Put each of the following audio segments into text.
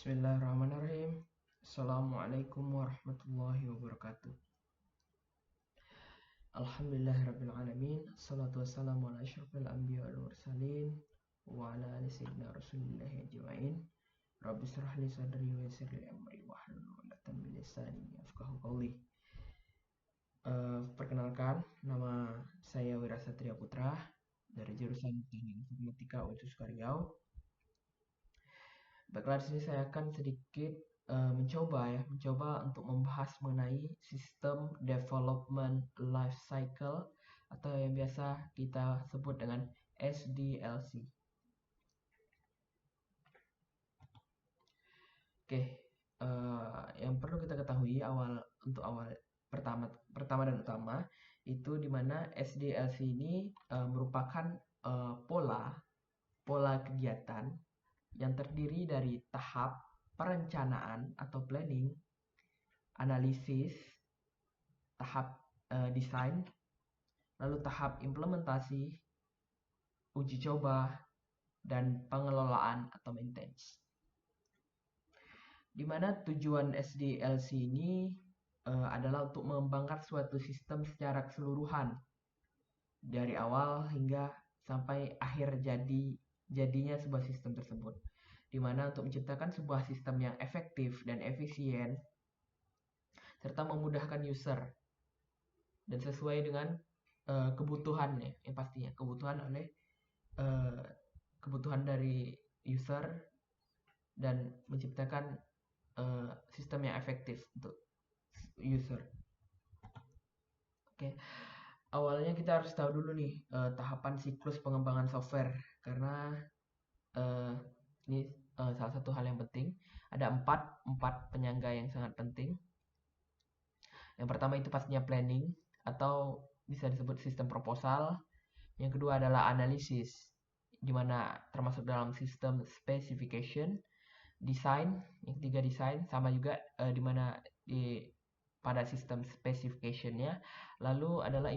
Bismillahirrahmanirrahim. Assalamualaikum warahmatullahi wabarakatuh. Alhamdulillahirrabbilalamin. Assalatu wassalamu ala asyrafil anbiya wal mursalin wa ala ali sayyidina rasulillahi ajma'in. Rabbi shrah li sadri wa yassir li amri wahlul 'uqdatam min lisani yafqahu qawli. Perkenalkan, nama saya Wira Satria Putra dari jurusan Teknik Informatika Universitas Riau. Baiklah, di sini saya akan sedikit mencoba untuk membahas mengenai sistem development life cycle atau yang biasa kita sebut dengan SDLC. Oke, yang perlu kita ketahui untuk awal pertama dan utama itu dimana SDLC ini merupakan pola kegiatan yang terdiri dari tahap perencanaan atau planning, analisis, tahap desain, lalu tahap implementasi, uji coba, dan pengelolaan atau maintenance. Di mana tujuan SDLC ini adalah untuk mengembangkan suatu sistem secara keseluruhan dari awal hingga sampai akhir jadinya sebuah sistem tersebut, di mana untuk menciptakan sebuah sistem yang efektif dan efisien serta memudahkan user dan sesuai dengan kebutuhannya, yang pastinya kebutuhan dari user dan menciptakan sistem yang efektif untuk user. Oke. Awalnya kita harus tahu dulu nih tahapan siklus pengembangan software, karena ini salah satu hal yang penting. Ada empat penyangga yang sangat penting. Yang pertama itu pastinya planning atau bisa disebut sistem proposal. Yang kedua adalah analisis, di mana termasuk dalam sistem specification, design. Yang ketiga design, sama juga di mana pada sistem specification-nya. Lalu adalah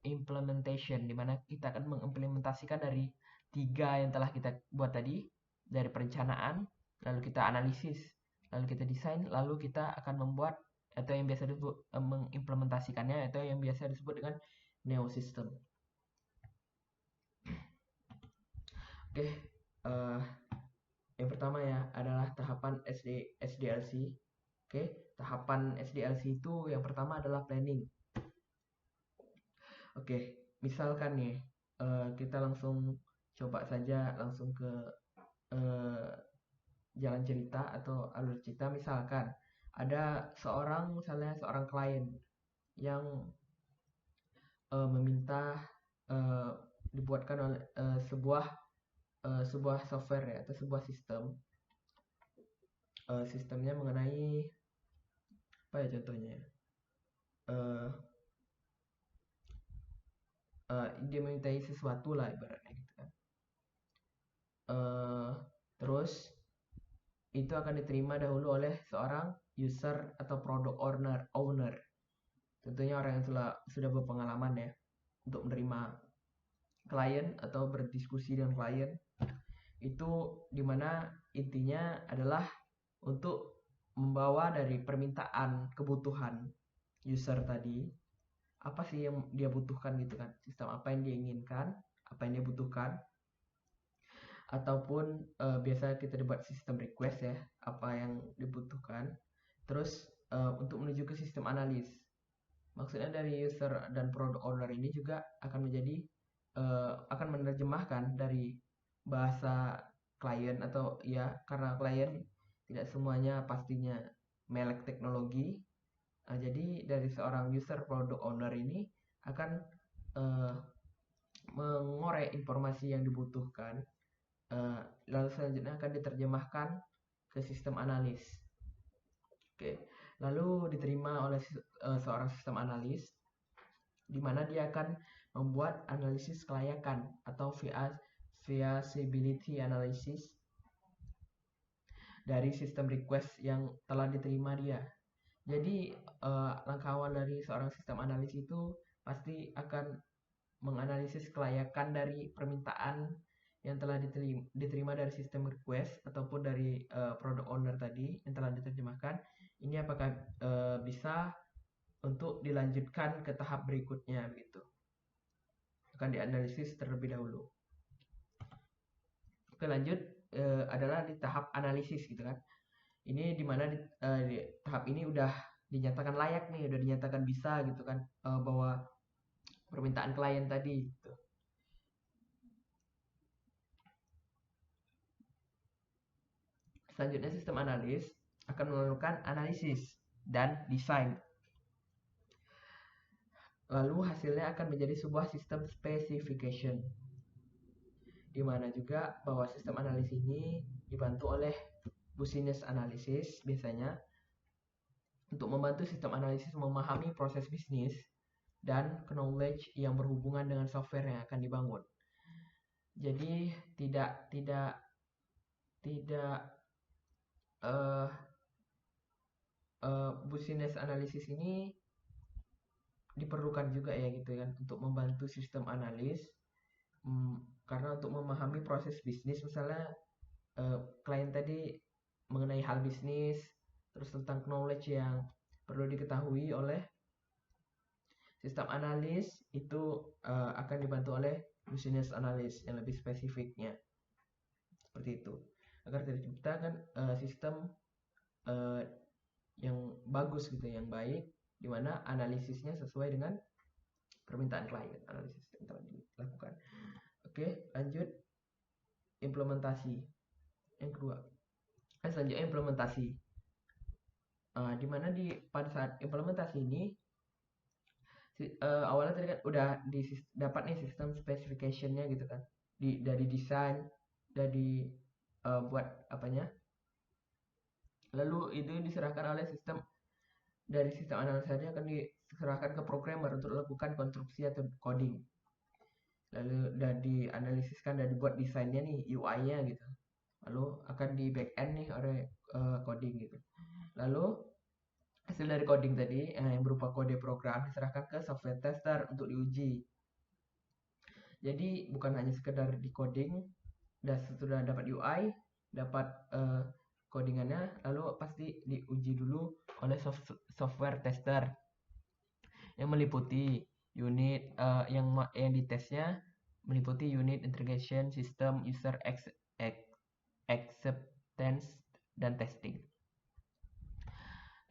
implementation, di mana kita akan mengimplementasikan dari 3 yang telah kita buat tadi, dari perencanaan, lalu kita analisis, lalu kita desain, lalu kita akan membuat atau yang biasa disebut mengimplementasikannya atau yang biasa disebut dengan neo system. Oke, yang pertama ya adalah tahapan SDLC. Oke, tahapan SDLC itu yang pertama adalah planning. Oke, misalkan nih kita langsung coba saja langsung ke jalan cerita atau alur cerita. Misalkan ada misalnya seorang klien yang meminta dibuatkan oleh sebuah software ya, atau sebuah sistemnya mengenai apa ya contohnya, dia memintai sesuatu lah ibaratnya gitu kan. Terus itu akan diterima dahulu oleh seorang user atau product owner. Tentunya orang yang sudah berpengalaman ya untuk menerima klien atau berdiskusi dengan klien. Itu dimana intinya adalah untuk membawa dari permintaan kebutuhan user tadi, apa sih yang dia butuhkan gitu kan, sistem apa yang dia inginkan, apa yang dia butuhkan, ataupun biasa kita buat sistem request ya, apa yang dibutuhkan. Terus untuk menuju ke sistem analis, maksudnya dari user dan product owner ini juga akan akan menerjemahkan dari bahasa klien, atau ya karena klien tidak semuanya pastinya melek teknologi. Jadi dari seorang user product owner ini akan mengorek informasi yang dibutuhkan, lalu selanjutnya akan diterjemahkan ke sistem analis. Oke, lalu diterima oleh seorang sistem analis, di mana dia akan membuat analisis kelayakan atau feasibility analysis dari sistem request yang telah diterima dia. Jadi langkah awal dari seorang sistem analis itu pasti akan menganalisis kelayakan dari permintaan yang telah diterima dari sistem request ataupun dari product owner tadi yang telah diterjemahkan, ini apakah bisa untuk dilanjutkan ke tahap berikutnya begitu. Akan dianalisis terlebih dahulu. Oke, lanjut adalah di tahap analisis gitu kan. Ini dimana di tahap ini udah dinyatakan layak nih, udah dinyatakan bisa gitu kan, bahwa permintaan klien tadi gitu. Selanjutnya sistem analis akan melakukan analisis dan desain. Lalu hasilnya akan menjadi sebuah sistem specification. Di mana juga bahwa sistem analisis ini dibantu oleh business analysis biasanya untuk membantu sistem analisis memahami proses bisnis dan knowledge yang berhubungan dengan software yang akan dibangun. Jadi tidak business analysis ini diperlukan juga ya gitu kan untuk membantu sistem analis, karena untuk memahami proses bisnis misalnya klien tadi mengenai hal bisnis, terus tentang knowledge yang perlu diketahui oleh sistem analis itu akan dibantu oleh business analyst yang lebih spesifiknya seperti itu, agar terciptakan sistem yang bagus gitu, yang baik, di mana analisisnya sesuai dengan permintaan klien, analisis yang telah dilakukan. Oke, lanjut implementasi yang kedua. Selanjutnya implementasi, di mana pada saat implementasi ini awalnya tadi kan udah dapat nih sistem specification-nya gitu kan, dari desain, dari buat apanya, lalu itu diserahkan oleh sistem analis tadi akan diserahkan ke programmer untuk melakukan konstruksi atau coding. Lalu udah dianalisiskan dan dibuat desainnya nih, UI-nya gitu. Lalu akan di back end nih oleh coding gitu. Lalu hasil dari coding tadi yang berupa kode program diserahkan ke software tester untuk diuji. Jadi bukan hanya sekedar di coding, dan sudah dapat UI, dapat codingannya, lalu pasti diuji dulu oleh software tester yang meliputi unit yang ditesnya meliputi unit, integration, system, user acceptance, dan testing.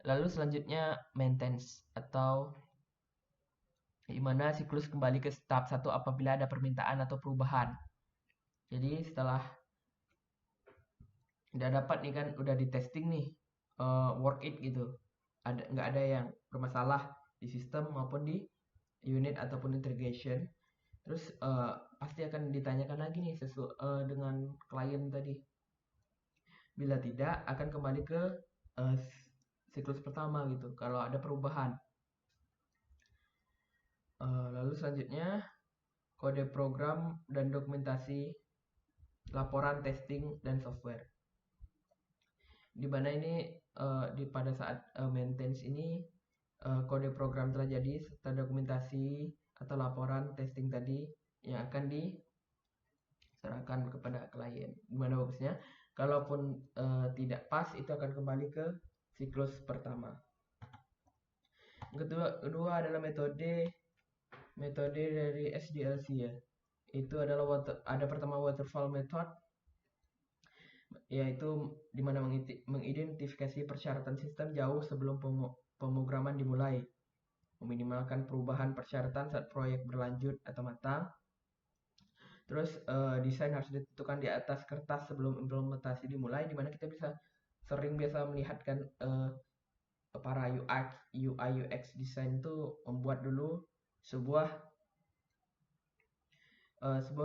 Lalu selanjutnya maintenance, atau di mana siklus kembali ke tahap 1 apabila ada permintaan atau perubahan. Jadi setelah udah dapat nih kan, udah di testing nih, work it gitu, nggak ada yang bermasalah di sistem maupun di unit ataupun integration, terus pasti akan ditanyakan lagi nih dengan klien tadi. Bila tidak, akan kembali ke siklus pertama gitu kalau ada perubahan. Lalu selanjutnya kode program dan dokumentasi, laporan testing dan software. Di mana ini pada saat maintenance ini kode program telah jadi serta dokumentasi atau laporan testing tadi yang akan diserahkan kepada klien. Gimana bagusnya? Kalaupun tidak pas, itu akan kembali ke siklus pertama. Kedua adalah metode dari SDLC ya. Itu adalah ada pertama waterfall method, yaitu dimana mengidentifikasi persyaratan sistem jauh sebelum pemrograman dimulai, meminimalkan perubahan persyaratan saat proyek berlanjut atau matang. Terus desain harus ditentukan di atas kertas sebelum implementasi dimulai, dimana kita biasa melihat kan para UI UX design itu membuat dulu sebuah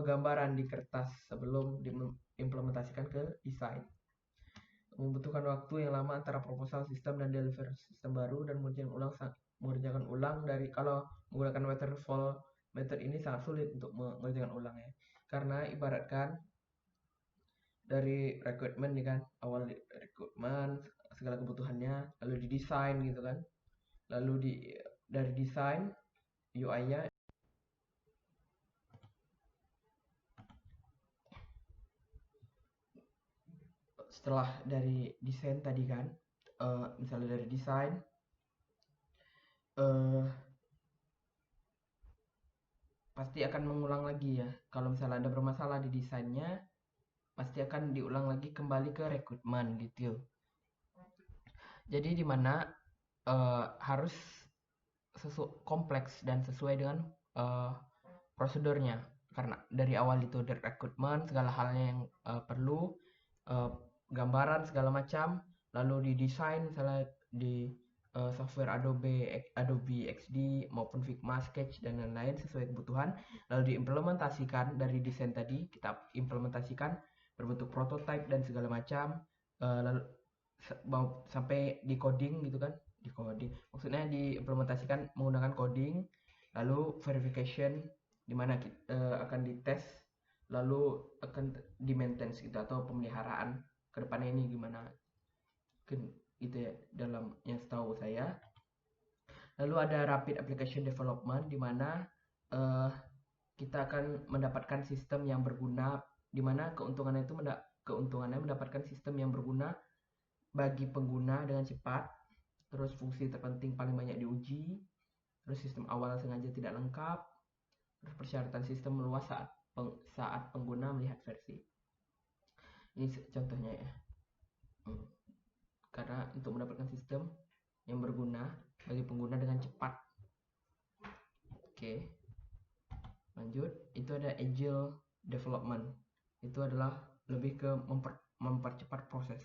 gambaran di kertas sebelum diimplementasikan ke desain. Membutuhkan waktu yang lama antara proposal sistem dan deliver sistem baru, dan mengerjakan ulang kalau menggunakan waterfall method ini sangat sulit untuk mengerjakan ulang ya, karena ibaratkan dari requirement nih kan, awal requirement segala kebutuhannya, lalu didesain gitu kan, lalu dari desain UI-nya setelah dari desain tadi kan, misalnya dari desain, eh, pasti akan mengulang lagi ya. Kalau misalnya ada bermasalah di desainnya, pasti akan diulang lagi kembali ke rekrutmen gitu. Jadi dimana harus kompleks dan sesuai dengan uh, prosedurnya. Karena dari awal itu dari rekrutmen segala halnya yang perlu, uh, gambaran segala macam, lalu didesain misalnya di software Adobe XD maupun Figma, Sketch dan lain-lain sesuai kebutuhan, lalu diimplementasikan dari desain tadi kita implementasikan berbentuk prototype dan segala macam, lalu sampai di coding gitu kan, di coding maksudnya diimplementasikan menggunakan coding, lalu verification di mana akan dites, lalu akan di maintenance gitu atau pemeliharaan kedepannya ini gimana gitu ya dalam yang setahu saya. Lalu ada rapid application development di mana uh, kita akan mendapatkan sistem yang berguna, di mana keuntungannya mendapatkan sistem yang berguna bagi pengguna dengan cepat, terus fungsi terpenting paling banyak diuji, terus sistem awal sengaja tidak lengkap, terus persyaratan sistem meluas saat pengguna melihat versi. Ini contohnya ya. Karena untuk mendapatkan sistem yang berguna bagi pengguna dengan cepat. Oke. Lanjut, itu ada agile development. Itu adalah lebih ke mempercepat proses,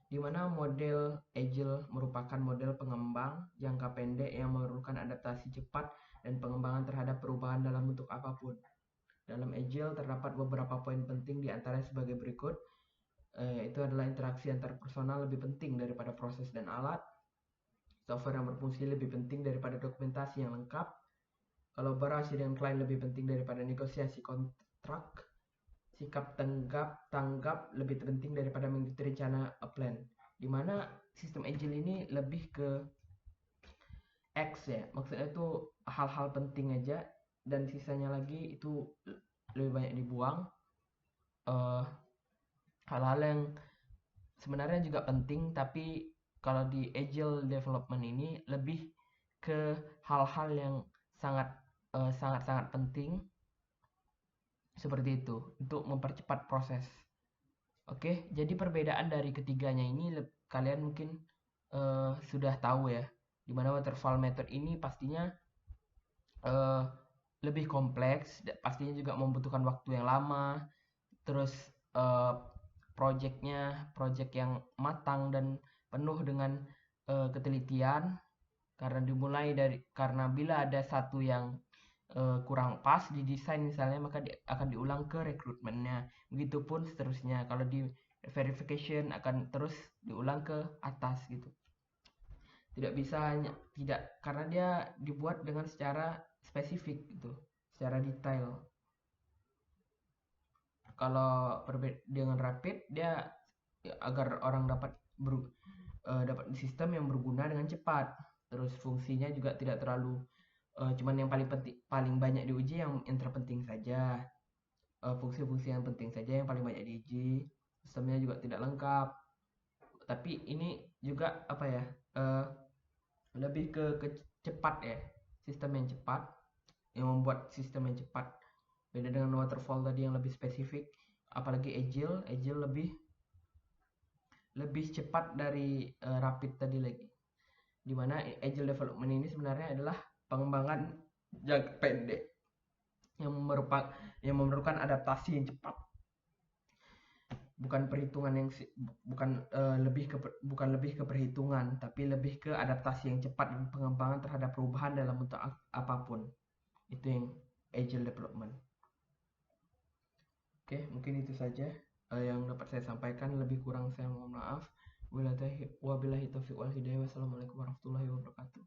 di mana model agile merupakan model pengembang jangka pendek yang memerlukan adaptasi cepat dan pengembangan terhadap perubahan dalam bentuk apapun. Dalam agile terdapat beberapa poin penting di antaranya sebagai berikut. Itu adalah interaksi antar personal lebih penting daripada proses dan alat. Software yang berfungsi lebih penting daripada dokumentasi yang lengkap. Kolaborasi dengan klien lebih penting daripada negosiasi kontrak. Sikap tanggap lebih penting daripada mengikuti rencana plan. Dimana sistem agile ini lebih ke X ya, maksudnya itu hal-hal penting aja dan sisanya lagi itu lebih banyak dibuang. Hal-hal yang sebenarnya juga penting, tapi kalau di agile development ini lebih ke hal-hal yang sangat penting seperti itu untuk mempercepat proses. Oke, jadi perbedaan dari ketiganya ini kalian mungkin sudah tahu ya, dimana waterfall method ini pastinya uh, lebih kompleks, pastinya juga membutuhkan waktu yang lama, terus project yang matang dan penuh dengan ketelitian, karena bila ada satu yang kurang pas di desain misalnya, maka akan diulang ke rekrutmennya, begitupun seterusnya. Kalau di verification akan terus diulang ke atas gitu, tidak bisa hanya tidak, karena dia dibuat dengan secara spesifik gitu, secara detail. Kalau dengan rapid dia agar orang dapat sistem yang berguna dengan cepat, terus fungsinya juga tidak terlalu cuman yang paling banyak diuji yang terpenting saja, fungsi-fungsi yang penting saja yang paling banyak diuji, sistemnya juga tidak lengkap. Tapi ini juga apa ya, lebih ke cepat ya, sistem yang cepat yang membuat sistem yang cepat. Beda dengan waterfall tadi yang lebih spesifik, apalagi agile lebih cepat dari rapid tadi lagi. Dimana agile development ini sebenarnya adalah pengembangan jangka pendek yang memerlukan adaptasi yang cepat, bukan perhitungan yang bukan lebih ke perhitungan, tapi lebih ke adaptasi yang cepat dan pengembangan terhadap perubahan dalam bentuk apapun. Itu yang agile development. Oke, mungkin itu saja yang dapat saya sampaikan. Lebih kurang saya mohon maaf. Wabillahi taufiq wal hidayah. Wassalamualaikum warahmatullahi wabarakatuh.